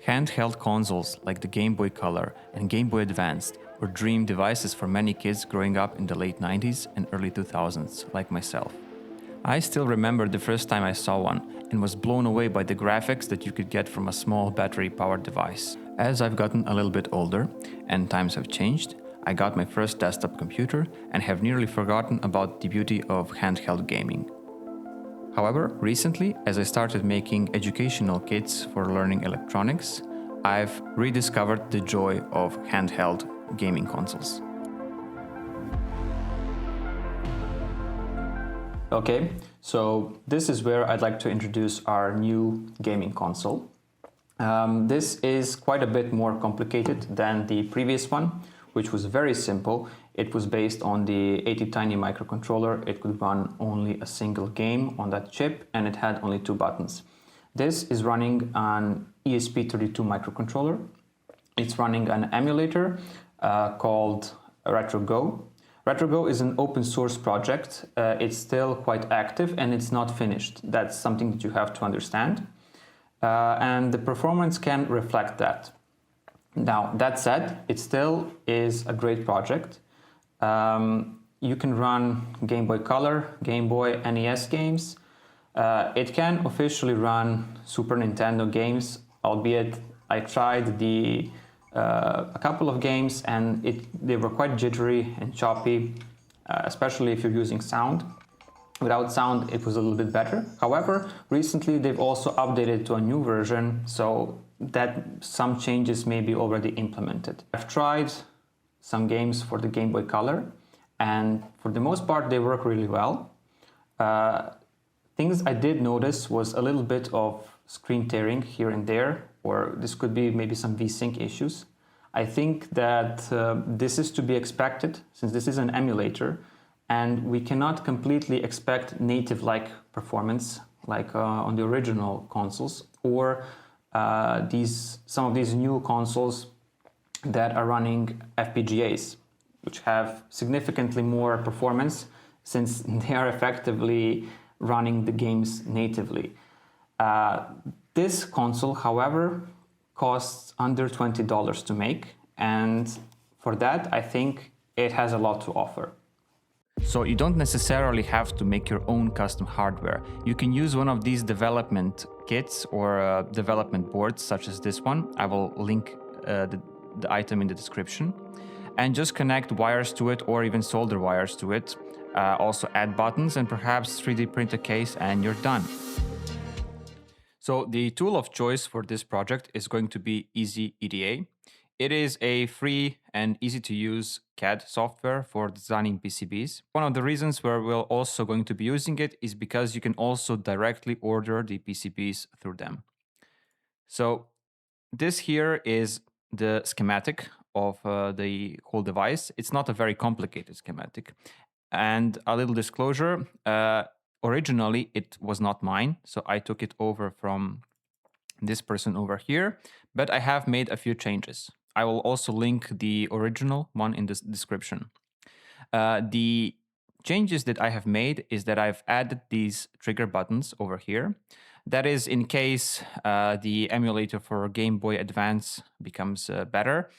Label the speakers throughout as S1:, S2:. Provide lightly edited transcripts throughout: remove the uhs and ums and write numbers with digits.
S1: Handheld consoles like the Game Boy Color and Game Boy Advanced were dream devices for many kids growing up in the late 90s and early 2000s, like myself. I still remember the first time I saw one and was blown away by the graphics that you could get from a small battery-powered device. As I've gotten a little bit older and times have changed, I got my first desktop computer and have nearly forgotten about the beauty of handheld gaming. However, recently, as I started making educational kits for learning electronics, I've rediscovered the joy of handheld gaming consoles. Okay, so this is where I'd like to introduce our new gaming console. This is quite a bit more complicated than the previous one, which was very simple. It was based on the ATtiny microcontroller. It could run only a single game on that chip, and it had only 2 buttons. This is running an ESP32 microcontroller. It's running an emulator called RetroGo. RetroGo is an open source project. It's still quite active and it's not finished. That's something that you have to understand. And the performance can reflect that. Now, that said, it still is a great project. You can run Game Boy Color, Game Boy, NES games. It can officially run Super Nintendo games, albeit I tried a couple of games and they were quite jittery and choppy, especially if you're using sound. Without sound, it was a little bit better. However, recently they've also updated to a new version, so that some changes may be already implemented. I've tried some games for the Game Boy Color, and for the most part they work really well. Things I did notice was a little bit of screen tearing here and there, or this could be maybe some VSync issues. I think that this is to be expected since this is an emulator, and we cannot completely expect native-like performance like on the original consoles, or some of these new consoles that are running FPGAs, which have significantly more performance since they are effectively running the games natively. This console, however, costs under $20 to make, and for that I think it has a lot to offer. So you don't necessarily have to make your own custom hardware. You can use one of these development kits or development boards such as this one. I will link the item in the description, and just connect wires to it or even solder wires to it. Also add buttons and perhaps 3D print a case and you're done. So the tool of choice for this project is going to be Easy EDA. It is a free and easy to use CAD software for designing PCBs. One of the reasons where we're also going to be using it is because you can also directly order the PCBs through them. So this here is the schematic of the whole device. It's not a very complicated schematic. And a little disclosure, originally it was not mine, so I took it over from this person over here, but I have made a few changes. I will also link the original one in the description. The changes that I have made is that I've added these trigger buttons over here. That is in case the emulator for Game Boy Advance becomes better,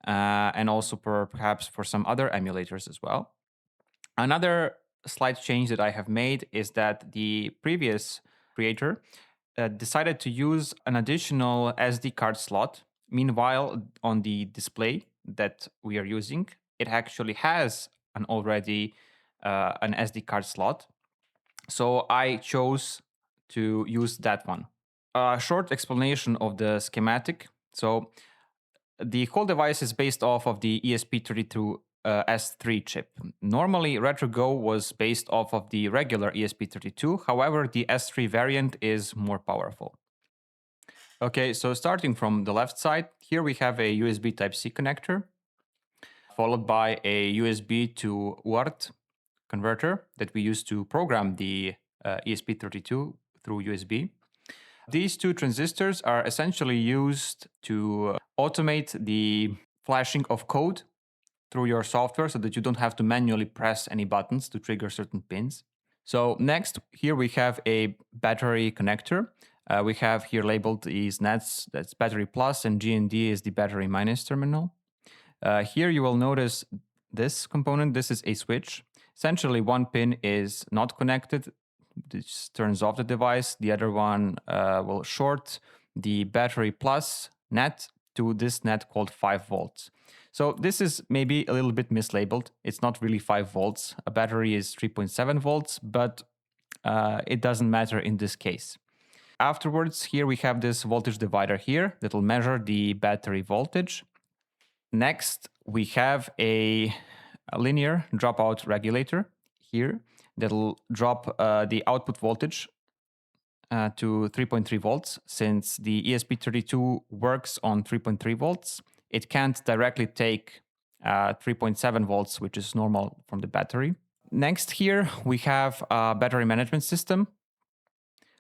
S1: and also perhaps for some other emulators as well. Another slight change that I have made is that the previous creator decided to use an additional SD card slot. Meanwhile, on the display that we are using, it actually has an SD card slot. So I chose to use that one. A short explanation of the schematic. So the whole device is based off of the ESP32 S3 chip. Normally, RetroGo was based off of the regular ESP32. However, the S3 variant is more powerful. Okay, so starting from the left side, here we have a USB Type-C connector, followed by a USB to UART converter that we use to program the ESP32 through USB. These 2 transistors are essentially used to automate the flashing of code through your software so that you don't have to manually press any buttons to trigger certain pins. So next, here we have a battery connector. We have here labeled these nets, that's battery plus, and GND is the battery minus terminal. Here you will notice this component. This is a switch. Essentially, one pin is not connected. This turns off the device. The other one will short the battery plus net to this net called 5 volts. So this is maybe a little bit mislabeled. It's not really 5 volts. A battery is 3.7 volts, but it doesn't matter in this case. Afterwards, here we have this voltage divider here that will measure the battery voltage. Next, we have a linear dropout regulator here that'll drop the output voltage to 3.3 volts. Since the ESP32 works on 3.3 volts, it can't directly take 3.7 volts, which is normal from the battery. Next here, we have a battery management system.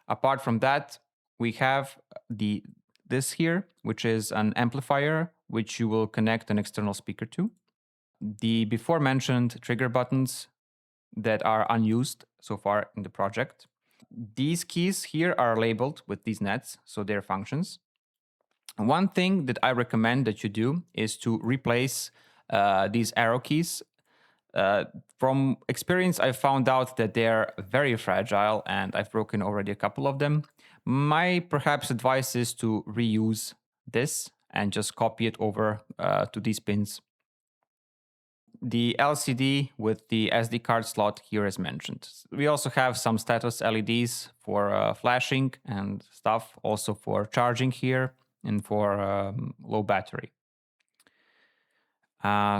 S1: Apart from that, we have this here, which is an amplifier, which you will connect an external speaker to. The before mentioned trigger buttons that are unused so far in the project. These keys here are labeled with these nets, so they're functions. One thing that I recommend that you do is to replace these arrow keys. From experience, I found out that they're very fragile, and I've broken already a couple of them. My perhaps advice is to reuse this and just copy it over to these pins. The LCD with the SD card slot here is mentioned. We also have some status LEDs for flashing and stuff, also for charging here and for low battery.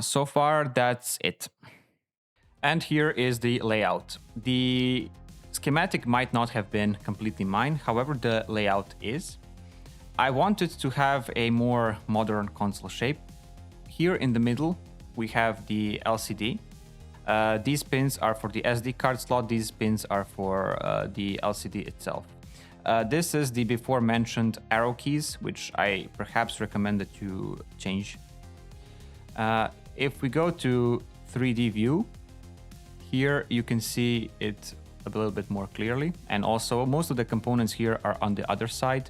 S1: So far, that's it. And here is the layout. The schematic might not have been completely mine, however, the layout is. I wanted to have a more modern console shape. Here in the middle, we have the LCD. These pins are for the SD card slot. These pins are for the LCD itself. This is the before mentioned arrow keys, which I perhaps recommend that you change. If we go to 3D view, here you can see it a little bit more clearly. And also most of the components here are on the other side.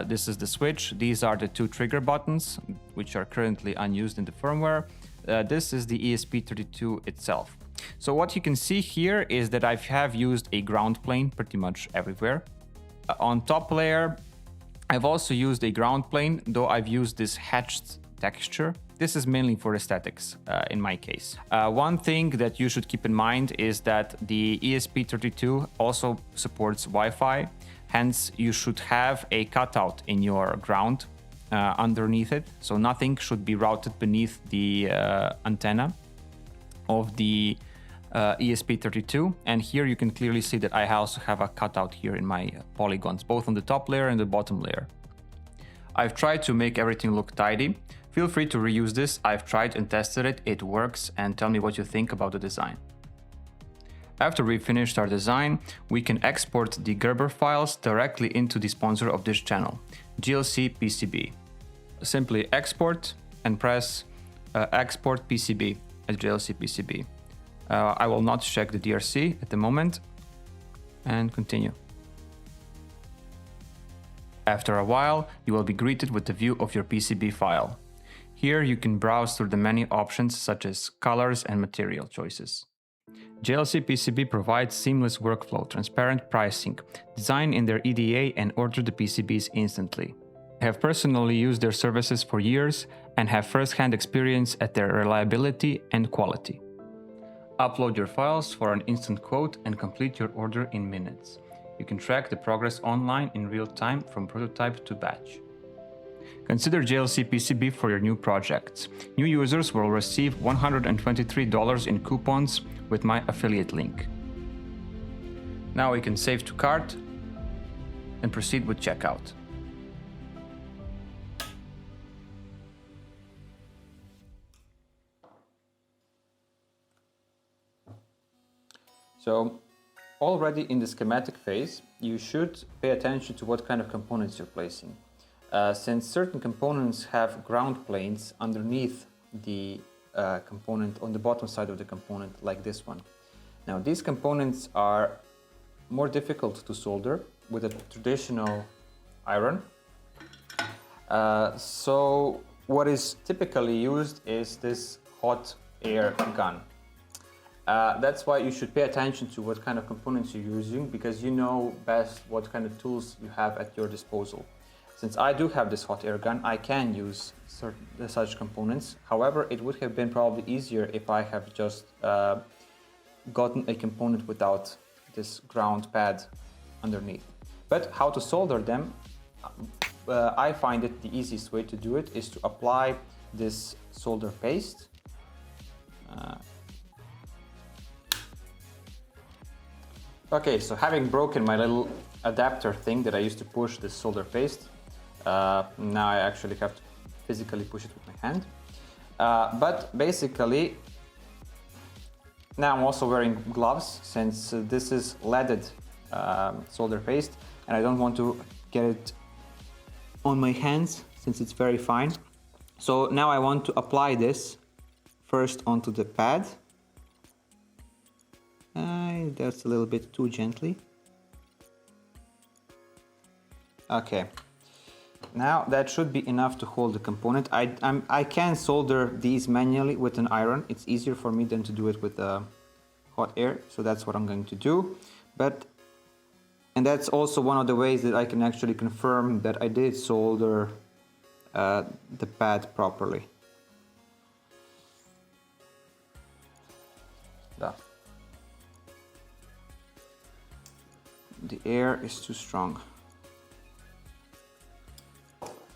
S1: This is the switch. These are the two trigger buttons, which are currently unused in the firmware. This is the ESP32 itself. So what you can see here is that I have used a ground plane pretty much everywhere. On top layer, I've also used a ground plane, though I've used this hatched texture. This is mainly for aesthetics in my case. One thing that you should keep in mind is that the ESP32 also supports Wi-Fi. Hence, you should have a cutout in your ground underneath it. So nothing should be routed beneath the antenna of the ESP32. And here you can clearly see that I also have a cutout here in my polygons, both on the top layer and the bottom layer. I've tried to make everything look tidy. Feel free to reuse this. I've tried and tested it. It works, and tell me what you think about the design. After we finished our design, we can export the Gerber files directly into the sponsor of this channel, JLCPCB. Simply export and press export PCB as JLCPCB. I will not check the DRC at the moment, and continue. After a while, you will be greeted with the view of your PCB file. Here you can browse through the many options such as colors and material choices. JLCPCB provides seamless workflow, transparent pricing, design in their EDA and order the PCBs instantly. I have personally used their services for years and have first-hand experience at their reliability and quality. Upload your files for an instant quote and complete your order in minutes. You can track the progress online in real time from prototype to batch. Consider JLCPCB for your new projects. New users will receive $123 in coupons with my affiliate link. Now we can save to cart and proceed with checkout. So already in the schematic phase, you should pay attention to what kind of components you're placing. Since certain components have ground planes underneath the component on the bottom side of the component, like this one. Now these components are more difficult to solder with a traditional iron. So what is typically used is this hot air gun. That's why you should pay attention to what kind of components you're using, because you know best what kind of tools you have at your disposal. Since I do have this hot air gun, I can use such components. However, it would have been probably easier if I have just gotten a component without this ground pad underneath. But how to solder them, I find it the easiest way to do it is to apply this solder paste. Okay, so having broken my little adapter thing that I used to push this solder paste, now I actually have to physically push it with my hand. But basically, now I'm also wearing gloves, since this is leaded solder paste, and I don't want to get it on my hands since it's very fine. So now I want to apply this first onto the pad. That's a little bit too gently. Okay, now that should be enough to hold the component. I can solder these manually with an iron. It's easier for me than to do it with hot air, so that's what I'm going to do. And that's also one of the ways that I can actually confirm that I did solder the pad properly. The air is too strong.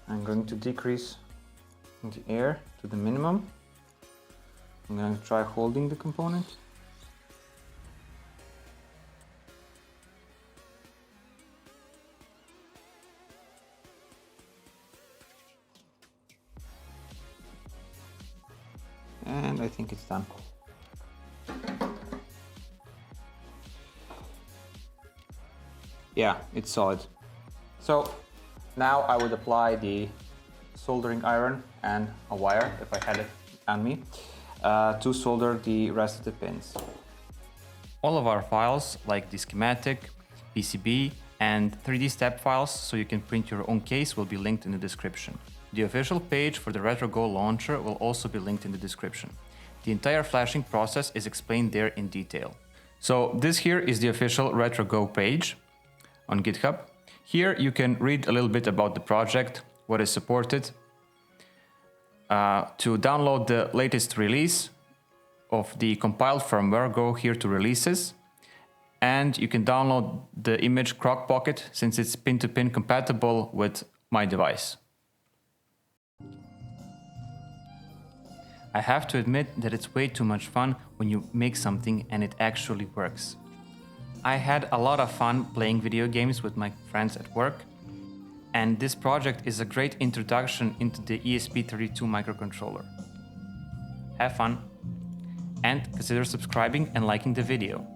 S1: I'm going to decrease the air to the minimum. I'm going to try holding the component. And I think it's done. Yeah, it's solid. So now I would apply the soldering iron and a wire, if I had it on me, to solder the rest of the pins. All of our files, like the schematic, PCB, and 3D step files, so you can print your own case, will be linked in the description. The official page for the RetroGo launcher will also be linked in the description. The entire flashing process is explained there in detail. So this here is the official RetroGo page on GitHub. Here you can read a little bit about the project, what is supported, to download the latest release of the compiled firmware, go here to releases, and you can download the image Crock-Pocket since it's pin-to-pin compatible with my device. I have to admit that it's way too much fun when you make something and it actually works. I had a lot of fun playing video games with my friends at work, and this project is a great introduction into the ESP32 microcontroller. Have fun, and consider subscribing and liking the video.